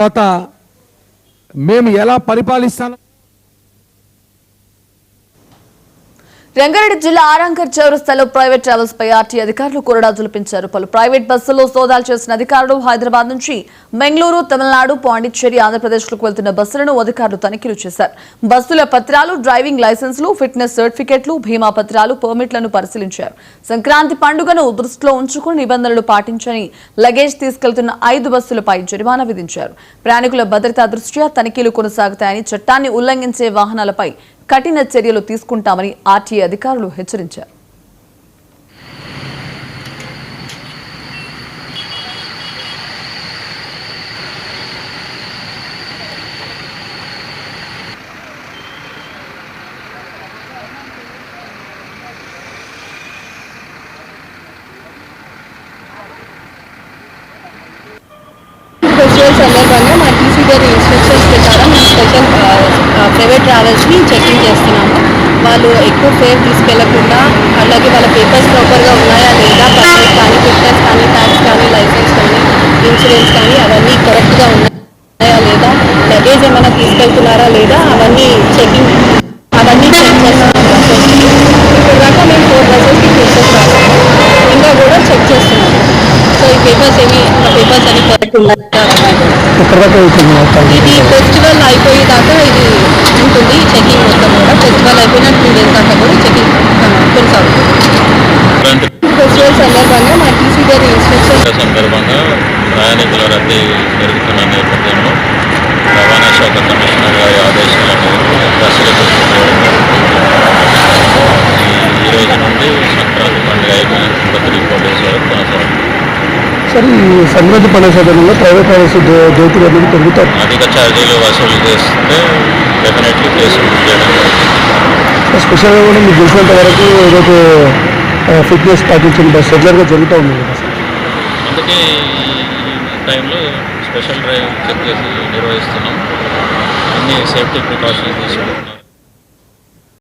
తర్వాత మేము ఎలా పరిపాలిస్తాం. రంగారెడ్డి జిల్లా ఆరంకర్ చౌరస్తాలో ప్రైవేట్ ట్రావెల్స్ పై ఆర్టీ అధికారులు కొరడా జులిపించారు. పలు ప్రైవేట్ బస్సుల్లో సోదాలు చేసిన అధికారులు హైదరాబాద్ నుంచి బెంగళూరు, తమిళనాడు, పాండిచ్చేరి, ఆంధ్రప్రదేశ్లకు వెళ్తున్న బస్సులను అధికారులు తనిఖీలు చేశారు. బస్సుల పత్రాలు, డ్రైవింగ్ లైసెన్సులు, ఫిట్నెస్ సర్టిఫికెట్లు, బీమా పత్రాలు, పర్మిట్లను పరిశీలించారు. సంక్రాంతి పండుగను దృష్టిలో ఉంచుకుని నిబంధనలు పాటించని లగేజ్ తీసుకెళ్తున్న 5 బస్సులపై జరిమానా విధించారు. ప్రయాణికుల భద్రతా దృష్ట్యా తనిఖీలు కొనసాగుతాయని, చట్టాన్ని ఉల్లంఘించే వాహనాలపై కఠిన చర్యలు తీసుకుంటామని ఆర్టీఏ అధికారులు హెచ్చరించారు. ఫెస్టివల్ సందర్భంగా మా టీసీ గారి ఇన్స్ట్రక్షన్స్ ప్రకారం మేము స్పెషల్ ప్రైవేట్ ట్రావెల్స్ని చెకింగ్ చేస్తున్నాము. వాళ్ళు ఎక్కువ ఫేర్ తీసుకెళ్లకుండా, అలాగే వాళ్ళ పేపర్స్ ప్రాపర్గా ఉన్నాయా లేదా, పర్మిట్ కానీ, ఫిట్నెస్ కానీ, ట్యాక్స్ కానీ, లైసెన్స్ కానీ, ఇన్సూరెన్స్ కానీ అవన్నీ కరెక్ట్గా ఉన్నాయా లేదా, లగేజ్ ఏమైనా తీసుకెళ్తున్నారా లేదా అవన్నీ చెక్ చేస్తున్నాం. ఇప్పుడు దాకా మేము 4 బస్సెస్కి ఫీచర్స్ రాసాము, ఇంకా కూడా చెక్ చేస్తున్నాము. సో ఈ పేపర్స్ అన్ని కరెక్ట్ ఉన్నాయా. ఇది ఫెస్టివల్ అయిపోయేదాకా ఇది ఉంటుంది చెకింగ్ మొత్తం కూడా. ఫెస్టివల్ అయిపోయిన 2 days దాకా కూడా చెకింగ్ కొనసాగుతుంది. ఫెస్టివల్ సందర్భంగా మా టీసీ గారి ఇన్స్ట్రక్షన్స్ సందర్భంగా ప్రయాణికుల రద్దీ పెరుగుతున్న నేపథ్యంలో రవాణా శాఖ కమిషనర్ గారి ఆదేశాలను బస్సులు ఈ రోజు నుండి సంక్రాంతి పండుగ అయిపోయిన 3-4 days వరకు కొనసాగుతుంది. సరే, ఈ సంక్రాంతి పండుగ సమయంలో ప్రైవేట్ ట్రావెల్స్ దోపిడీ అనేది పెరుగుతారు. అధిక ఛార్జీలు వసూలు చేస్తే డెఫినెట్లీ కేసులు చేయడం జరుగుతుంది. స్పెషల్గా కూడా మీకు తెలిసినంత వరకు ఏదైతే ఫిట్నెస్ పాటించిన బస్ రెగ్యులర్గా జరుగుతూ ఉంది కదా. అందుకే ఈ టైంలో స్పెషల్ డ్రైవ్ చెక్ చేసి నిర్వహిస్తున్నాం. అన్ని సేఫ్టీ ప్రికాషన్స్ తీసుకుంటున్నాం.